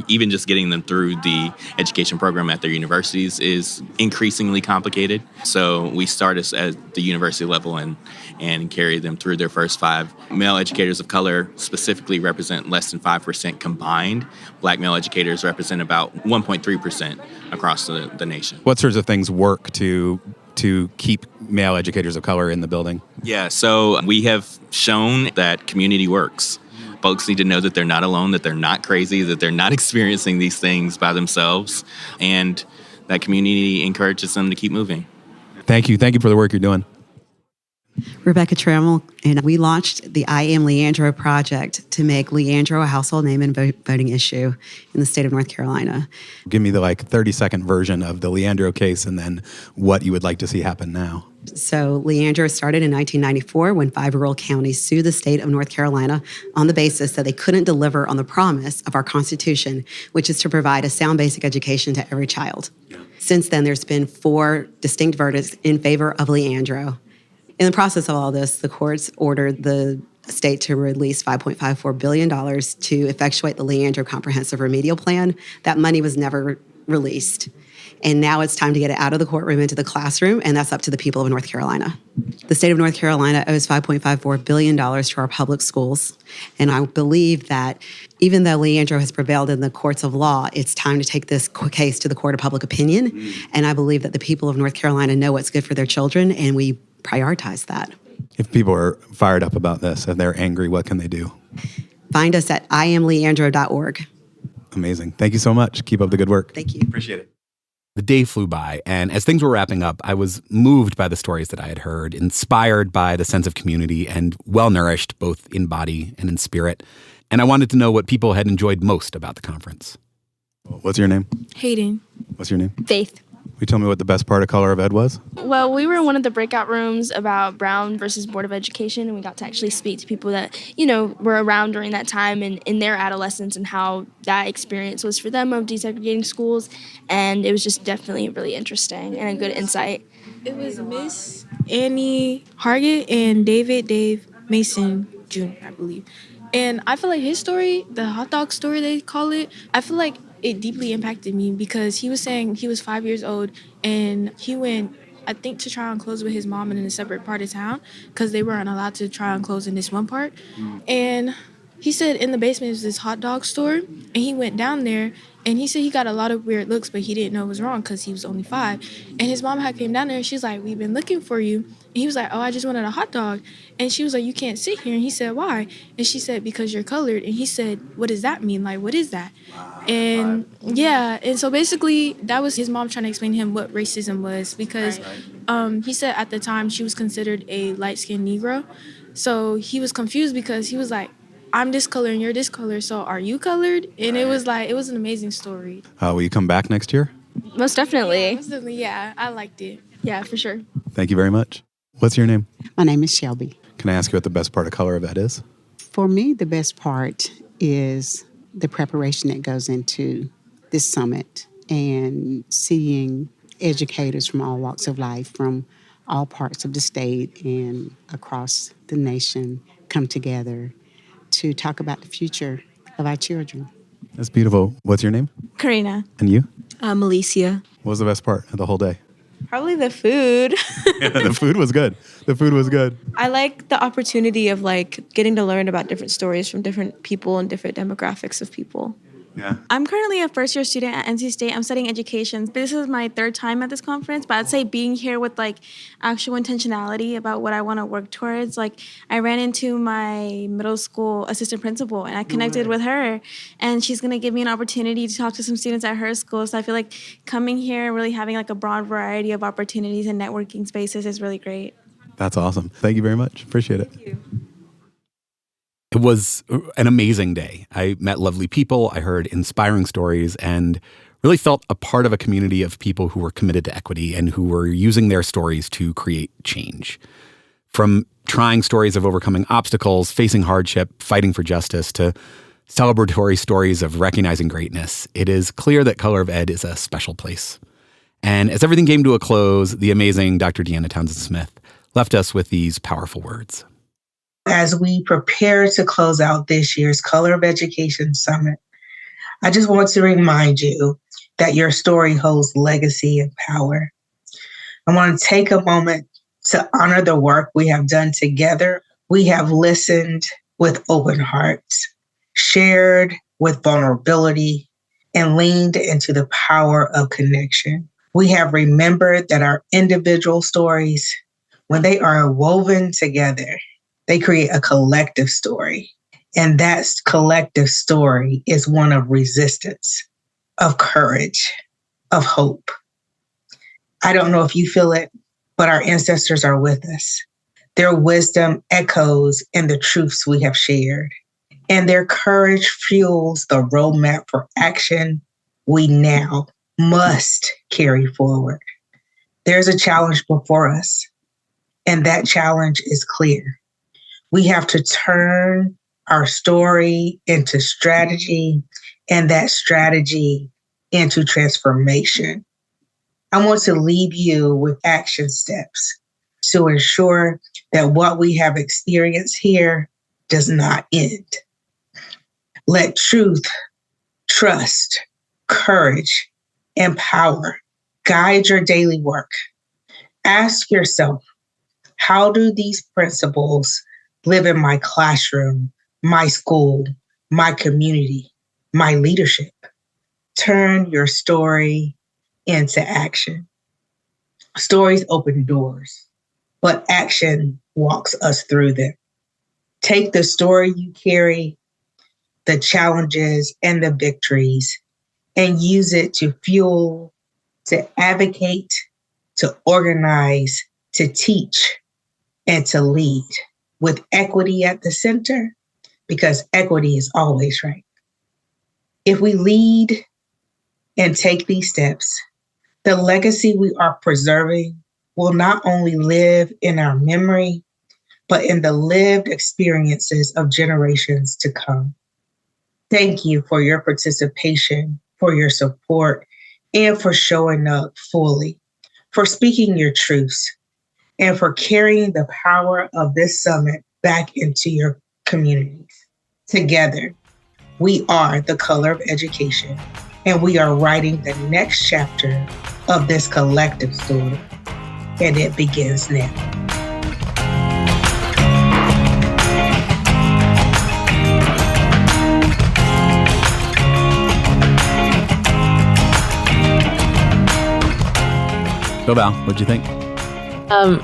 even just getting them through the education program at their universities is increasingly complicated. So we start at the university level and carry them through their first 5. Male educators of color specifically represent less than 5% combined. Black male educators represent about 1.3% across the nation. What sorts of things work to keep male educators of color in the building? Yeah, so we have shown that community works. Folks need to know that they're not alone, that they're not crazy, that they're not experiencing these things by themselves, and that community encourages them to keep moving. Thank you. Thank you for the work you're doing. Rebecca Trammell, and we launched the I Am Leandro project to make Leandro a household name and voting issue in the state of North Carolina. Give me the 30-second version of the Leandro case and then what you would like to see happen now. So Leandro started in 1994 when 5 rural counties sued the state of North Carolina on the basis that they couldn't deliver on the promise of our Constitution, which is to provide a sound basic education to every child. Yeah. Since then, there's been 4 distinct verdicts in favor of Leandro. In the process of all this, the courts ordered the state to release $5.54 billion to effectuate the Leandro Comprehensive Remedial Plan. That money was never released. And now it's time to get it out of the courtroom into the classroom, and that's up to the people of North Carolina. The state of North Carolina owes $5.54 billion to our public schools. And I believe that even though Leandro has prevailed in the courts of law, it's time to take this case to the court of public opinion. And I believe that the people of North Carolina know what's good for their children, and we prioritize that. If people are fired up about this and they're angry, what can they do? Find us at iamleandro.org. Amazing. Thank you so much. Keep up the good work. Thank you. Appreciate it. The day flew by, and as things were wrapping up, I was moved by the stories that I had heard, inspired by the sense of community, and well-nourished both in body and in spirit. And I wanted to know what people had enjoyed most about the conference. What's your name? Hayden. What's your name? Faith. Will you tell me what the best part of Color of Ed was? Well, we were in one of the breakout rooms about Brown versus Board of Education, and we got to actually speak to people that, were around during that time and in their adolescence and how that experience was for them of desegregating schools. And it was just definitely really interesting and a good insight. It was Miss Annie Hargett and Dave Mason Jr., I believe. And I feel like his story, the hot dog story they call it, I feel like it deeply impacted me because he was saying he was 5 years old and he went, I think, to try on clothes with his mom in a separate part of town because they weren't allowed to try on clothes in this one part. And he said in the basement was this hot dog store, and he went down there and he said he got a lot of weird looks, but he didn't know it was wrong because he was only 5. And his mom had came down there and she's like, "We've been looking for you." And he was like, "Oh, I just wanted a hot dog." And she was like, "You can't sit here." And he said, "Why?" And she said, "Because you're colored." And he said, "What does that mean? Like, what is that?" And yeah, and so basically that was his mom trying to explain to him what racism was because he said at the time she was considered a light-skinned Negro. So he was confused because he was like, "I'm this color and you're this color, so are you colored?" And it was like, it was an amazing story. Will you come back next year? Most definitely. Yeah, I liked it. Yeah, for sure. Thank you very much. What's your name? My name is Shelby. Can I ask you what the best part of Color of Ed is? For me, the best part is the preparation that goes into this summit and seeing educators from all walks of life, from all parts of the state and across the nation come together to talk about the future of our children. That's beautiful. What's your name? Karina. And you? Alicia. What was the best part of the whole day? Probably the food. Yeah, the food was good. The food was good. I like the opportunity of getting to learn about different stories from different people and different demographics of people. Yeah. I'm currently a first-year student at NC State. I'm studying education. This is my 3rd time at this conference, but I'd say being here with actual intentionality about what I want to work towards. I ran into my middle school assistant principal, and I connected with her, and she's going to give me an opportunity to talk to some students at her school. So I feel like coming here and really having a broad variety of opportunities and networking spaces is really great. That's awesome. Thank you very much. Appreciate it. Thank you. It was an amazing day. I met lovely people, I heard inspiring stories, and really felt a part of a community of people who were committed to equity and who were using their stories to create change. From trying stories of overcoming obstacles, facing hardship, fighting for justice, to celebratory stories of recognizing greatness, it is clear that Color of Ed is a special place. And as everything came to a close, the amazing Dr. Deanna Townsend-Smith left us with these powerful words. As we prepare to close out this year's Color of Education Summit, I just want to remind you that your story holds legacy and power. I want to take a moment to honor the work we have done together. We have listened with open hearts, shared with vulnerability, and leaned into the power of connection. We have remembered that our individual stories, when they are woven together, they create a collective story. And that collective story is one of resistance, of courage, of hope. I don't know if you feel it, but our ancestors are with us. Their wisdom echoes in the truths we have shared, and their courage fuels the roadmap for action we now must carry forward. There's a challenge before us, and that challenge is clear. We have to turn our story into strategy, and that strategy into transformation. I want to leave you with action steps to ensure that what we have experienced here does not end. Let truth, trust, courage, and power guide your daily work. Ask yourself, how do these principles live in my classroom, my school, my community, my leadership? Turn your story into action. Stories open doors, but action walks us through them. Take the story you carry, the challenges and the victories, and use it to fuel, to advocate, to organize, to teach, and to lead with equity at the center, because equity is always right. If we lead and take these steps, the legacy we are preserving will not only live in our memory, but in the lived experiences of generations to come. Thank you for your participation, for your support, and for showing up fully, for speaking your truths, and for carrying the power of this summit back into your communities. Together, we are the color of education, and we are writing the next chapter of this collective story, and it begins now. So Val, what'd you think?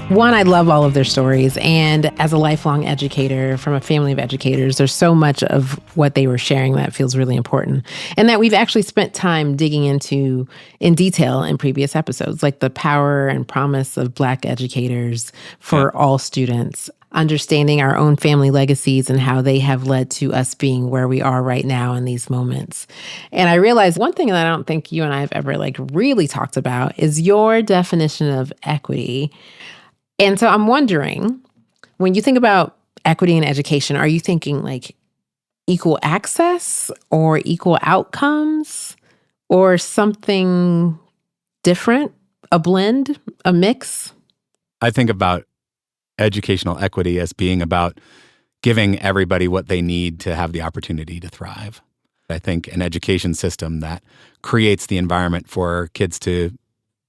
One, I love all of their stories. And as a lifelong educator from a family of educators, there's so much of what they were sharing that feels really important. And that we've actually spent time digging into in detail in previous episodes, like the power and promise of Black educators for all students, understanding our own family legacies and how they have led to us being where we are right now in these moments. And I realized one thing that I don't think you and I have ever really talked about is your definition of equity. And so I'm wondering, when you think about equity in education, are you thinking like equal access or equal outcomes or something different, a blend, a mix? I think about educational equity as being about giving everybody what they need to have the opportunity to thrive. I think an education system that creates the environment for kids to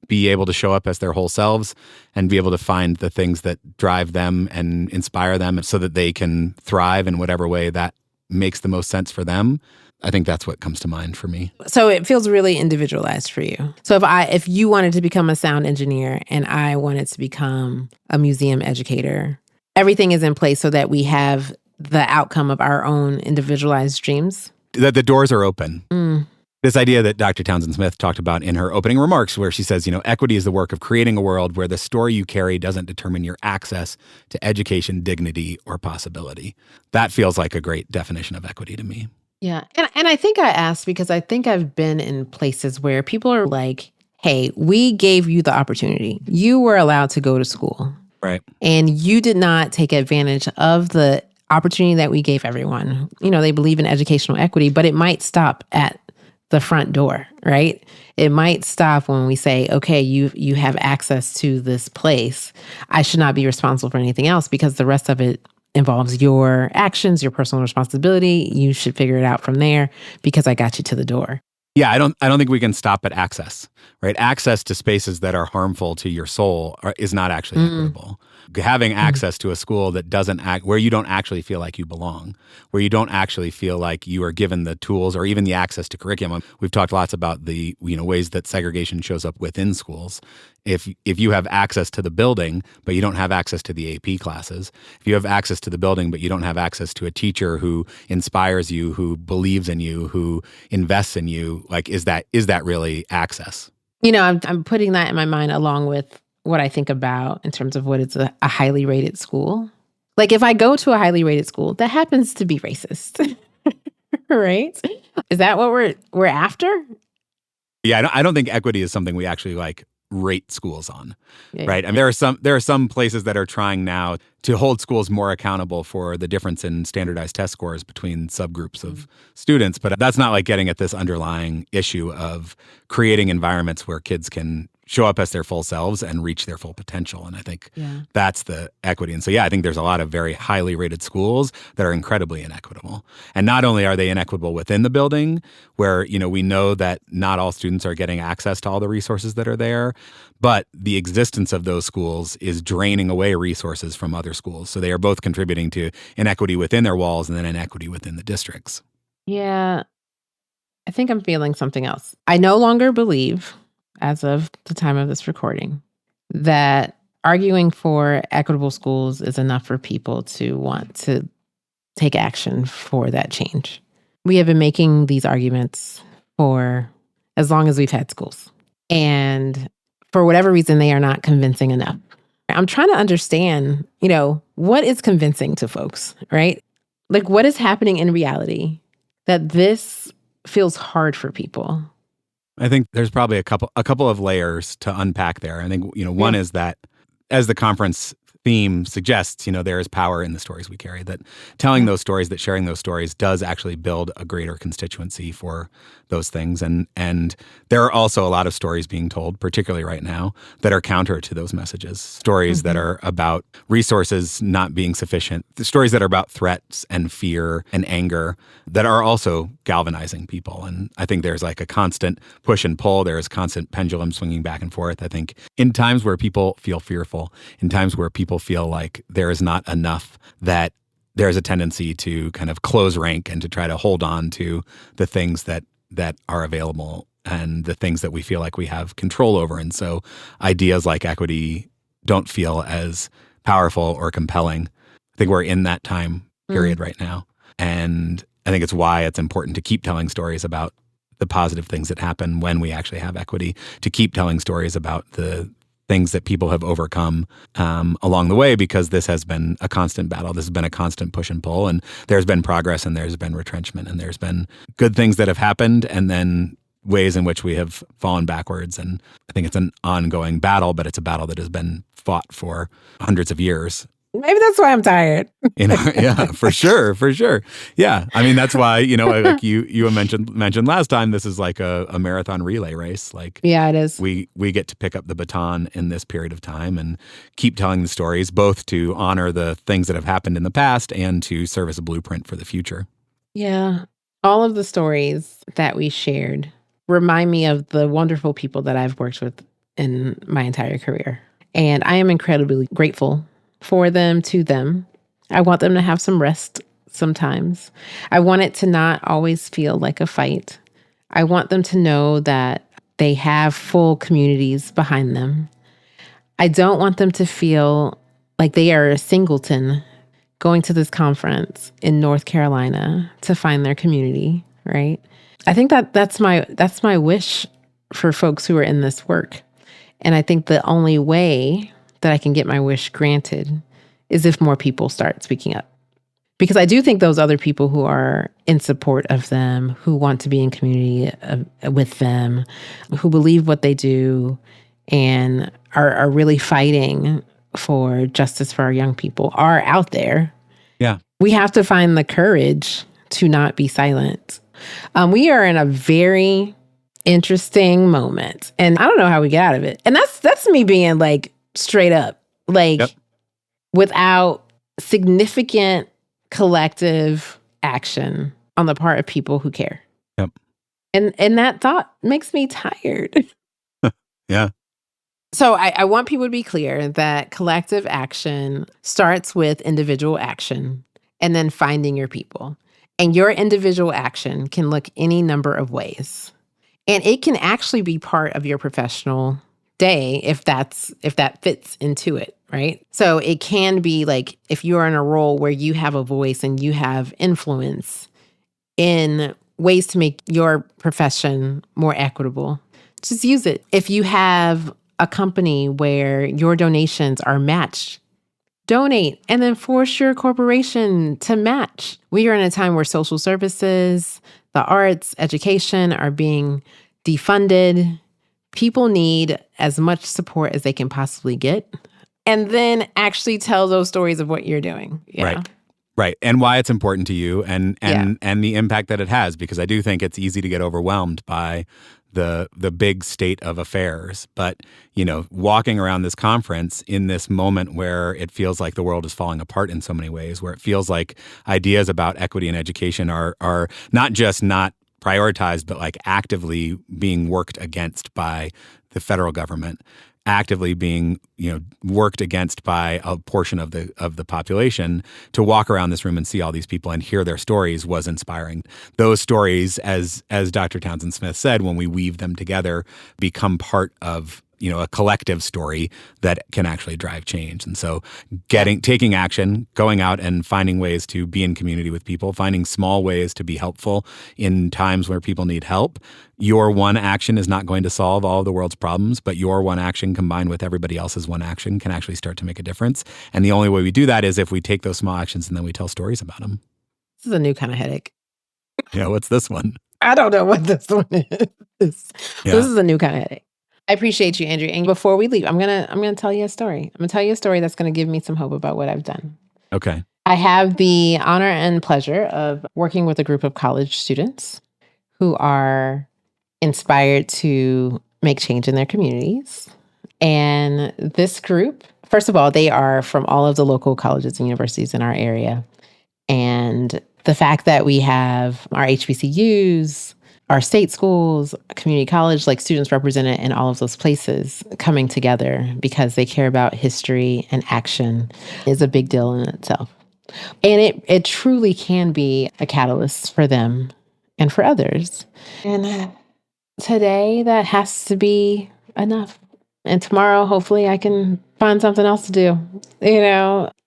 be able to show up as their whole selves and be able to find the things that drive them and inspire them so that they can thrive in whatever way that makes the most sense for them. I think that's what comes to mind for me. So it feels really individualized for you. So if you wanted to become a sound engineer and I wanted to become a museum educator, everything is in place so that we have the outcome of our own individualized dreams. That the doors are open. This idea that Dr. Townsend Smith talked about in her opening remarks, where she says, equity is the work of creating a world where the story you carry doesn't determine your access to education, dignity, or possibility. That feels like a great definition of equity to me. Yeah. And I think I asked because I think I've been in places where people are like, hey, we gave you the opportunity. You were allowed to go to school. Right. And you did not take advantage of the opportunity that we gave everyone. They believe in educational equity, but it might stop at the front door, right? It might stop when we say, okay, you have access to this place. I should not be responsible for anything else because the rest of it involves your actions, your personal responsibility. You should figure it out from there because I got you to the door. Yeah, I don't think we can stop at access, right? Access to spaces that are harmful to your soul is not actually equitable. Having access to a school that doesn't where you don't actually feel like you belong, where you don't actually feel like you are given the tools or even the access to curriculum. We've talked lots about the ways that segregation shows up within schools. If you have access to the building, but you don't have access to the AP classes, if you have access to the building, but you don't have access to a teacher who inspires you, who believes in you, who invests in you, is that really access? I'm putting that in my mind along with what I think about in terms of what is a highly rated school. Like if I go to a highly rated school, that happens to be racist, right? Is that what we're after? Yeah, I don't think equity is something we actually rate schools on, right? I mean, there are some places that are trying now to hold schools more accountable for the difference in standardized test scores between subgroups of students, but that's not getting at this underlying issue of creating environments where kids can show up as their full selves and reach their full potential. And I think that's the equity. And so, I think there's a lot of very highly rated schools that are incredibly inequitable. And not only are they inequitable within the building, where, we know that not all students are getting access to all the resources that are there, but the existence of those schools is draining away resources from other schools. So they are both contributing to inequity within their walls and then inequity within the districts. Yeah, I think I'm feeling something else. I no longer believe, as of the time of this recording, that arguing for equitable schools is enough for people to want to take action for that change. We have been making these arguments for as long as we've had schools. And for whatever reason, they are not convincing enough. I'm trying to understand, what is convincing to folks, right? Like, what is happening in reality that this feels hard for people? I think there's probably a couple of layers to unpack there. I think, one is that, as the conference theme suggests, there is power in the stories we carry, that telling those stories, that sharing those stories does actually build a greater constituency for those things. And there are also a lot of stories being told, particularly right now, that are counter to those messages. Stories that are about resources not being sufficient, the stories that are about threats and fear and anger that are also galvanizing people. And I think there's like a constant push and pull. There is constant pendulum swinging back and forth. I think in times where people feel fearful, in times where people feel like there is not enough, that there's a tendency to kind of close rank and to try to hold on to the things that are available and the things that we feel like we have control over. And so ideas like equity don't feel as powerful or compelling. I think we're in that time period right now. And I think it's why it's important to keep telling stories about the positive things that happen when we actually have equity, to keep telling stories about the things that people have overcome along the way, because this has been a constant battle. This has been a constant push and pull, and there's been progress and there's been retrenchment and there's been good things that have happened and then ways in which we have fallen backwards. And I think it's an ongoing battle, but it's a battle that has been fought for hundreds of years. Maybe that's why I'm tired. Yeah, for sure. Yeah, I mean, that's why, like you mentioned last time, this is like a marathon relay race. Like, yeah, it is. We get to pick up the baton in this period of time and keep telling the stories, both to honor the things that have happened in the past and to serve as a blueprint for the future. Yeah, all of the stories that we shared remind me of the wonderful people that I've worked with in my entire career, and I am incredibly grateful for them, to them. I want them to have some rest sometimes. I want it to not always feel like a fight. I want them to know that they have full communities behind them. I don't want them to feel like they are a singleton going to this conference in North Carolina to find their community, right? I think that's my wish for folks who are in this work. And I think the only way that I can get my wish granted is if more people start speaking up. Because I do think those other people who are in support of them, who want to be in community with them, who believe what they do and are really fighting for justice for our young people are out there. Yeah. We have to find the courage to not be silent. We are in a very interesting moment. And I don't know how we get out of it. And that's me being like, straight up, like without significant collective action on the part of people who care. Yep. And that thought makes me tired. Yeah. So I want people to be clear that collective action starts with individual action and then finding your people. And your individual action can look any number of ways. And it can actually be part of your professional day if that fits into it, right? So it can be like if you're in a role where you have a voice and you have influence in ways to make your profession more equitable, just use it. If you have a company where your donations are matched, donate and then force your corporation to match. We are in a time where social services, the arts, education are being defunded. People need as much support as they can possibly get, and then actually tell those stories of what you're doing. Right. And why it's important to you and the impact that it has, because I do think it's easy to get overwhelmed by the big state of affairs. But, walking around this conference in this moment where it feels like the world is falling apart in so many ways, where it feels like ideas about equity in education are not just not prioritized, but like actively being worked against by the federal government, actively being, worked against by a portion of the population. To walk around this room and see all these people and hear their stories was inspiring. Those stories, as Dr. Townsend Smith said, when we weave them together, become part of a collective story that can actually drive change. And so taking action, going out and finding ways to be in community with people, finding small ways to be helpful in times where people need help. Your one action is not going to solve all of the world's problems, but your one action combined with everybody else's one action can actually start to make a difference. And the only way we do that is if we take those small actions and then we tell stories about them. This is a new kind of headache. Yeah, what's this one? I don't know what this one is. Yeah. This is a new kind of headache. I appreciate you, Andrew. And before we leave, I'm gonna tell you a story. I'm gonna tell you a story that's gonna give me some hope about what I've done. Okay. I have the honor and pleasure of working with a group of college students who are inspired to make change in their communities. And this group, first of all, they are from all of the local colleges and universities in our area. And the fact that we have our HBCUs, our state schools, community college, like students represented in all of those places coming together because they care about history and action is a big deal in itself. And it truly can be a catalyst for them and for others. And today that has to be enough. And tomorrow, hopefully, I can find something else to do.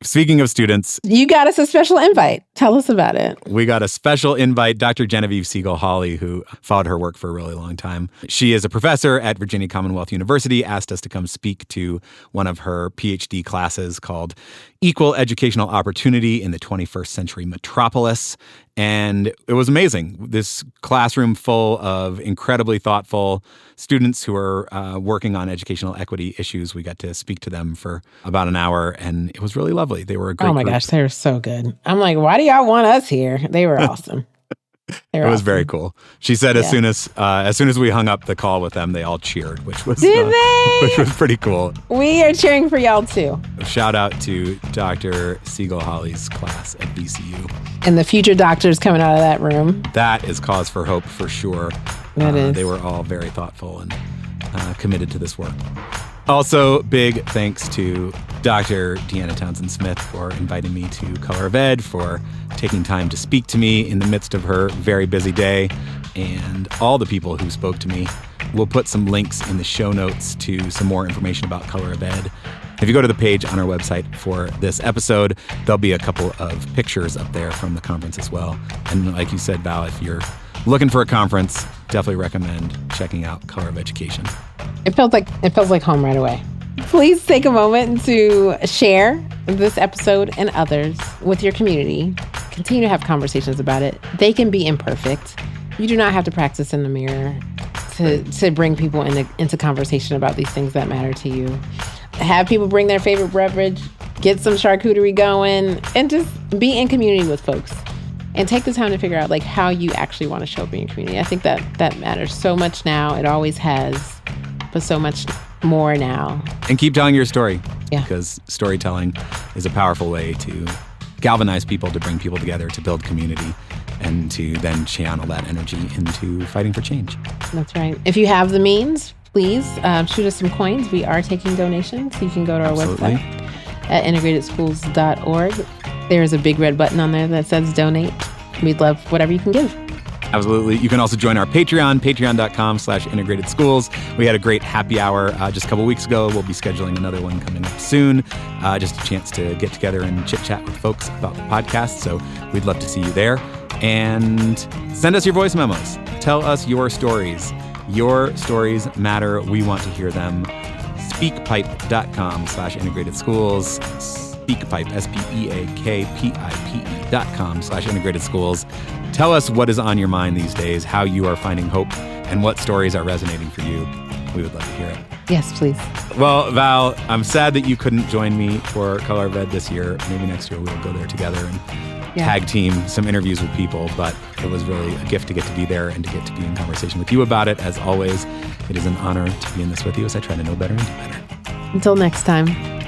Speaking of students, you got us a special invite. Tell us about it. We got a special invite. Dr. Genevieve Siegel-Hawley, who followed her work for a really long time. She is a professor at Virginia Commonwealth University, asked us to come speak to one of her PhD classes called Equal Educational Opportunity in the 21st Century Metropolis. And it was amazing. This classroom full of incredibly thoughtful students who are working on educational equity issues. We got to speak to them for about an hour, and it was really lovely. They were a great Oh my group. gosh, they were so good. I'm like, why do y'all want us here? They were awesome. It was very cool. She said as soon as we hung up the call with them, they all cheered, which was which was pretty cool. We are cheering for y'all too. Shout out to Dr. Siegel-Hawley's class at VCU. And the future doctors coming out of that room. That is cause for hope for sure. That is. They were all very thoughtful and committed to this work. Also, big thanks to Dr. Deanna Townsend Smith for inviting me to Color of Ed, for taking time to speak to me in the midst of her very busy day, and all the people who spoke to me. We'll put some links in the show notes to some more information about Color of Ed. If you go to the page on our website for this episode, there'll be a couple of pictures up there from the conference as well. And like you said, Val, if you're looking for a conference, definitely recommend checking out Color of Education. It feels like home right away. Please take a moment to share this episode and others with your community. Continue to have conversations about it. They can be imperfect. You do not have to practice in the mirror to bring people into conversation about these things that matter to you. Have people bring their favorite beverage, get some charcuterie going, and just be in community with folks. And take the time to figure out how you actually want to show up in your community. I think that matters so much now. It always has, but so much more now. And keep telling your story. Yeah. Because storytelling is a powerful way to galvanize people, to bring people together, to build community, and to then channel that energy into fighting for change. That's right. If you have the means, please shoot us some coins. We are taking donations. You can go to our website at integratedschools.org. There's a big red button on there that says donate. We'd love whatever you can give. Absolutely. You can also join our Patreon, patreon.com/integratedschools. We had a great happy hour just a couple weeks ago. We'll be scheduling another one coming up soon. Just a chance to get together and chit-chat with folks about the podcast. So we'd love to see you there. And send us your voice memos. Tell us your stories. Your stories matter. We want to hear them. Speakpipe.com/integratedschools. Speakpipe, SPEAKPIPE.com/integratedschools. Tell us what is on your mind these days, how you are finding hope, and what stories are resonating for you. We would love to hear it. Yes, please. Well, Val, I'm sad that you couldn't join me for Color of Ed this year. Maybe next year we'll go there together and tag team some interviews with people, but it was really a gift to get to be there and to get to be in conversation with you about it. As always, it is an honor to be in this with you as I try to know better and do better. Until next time.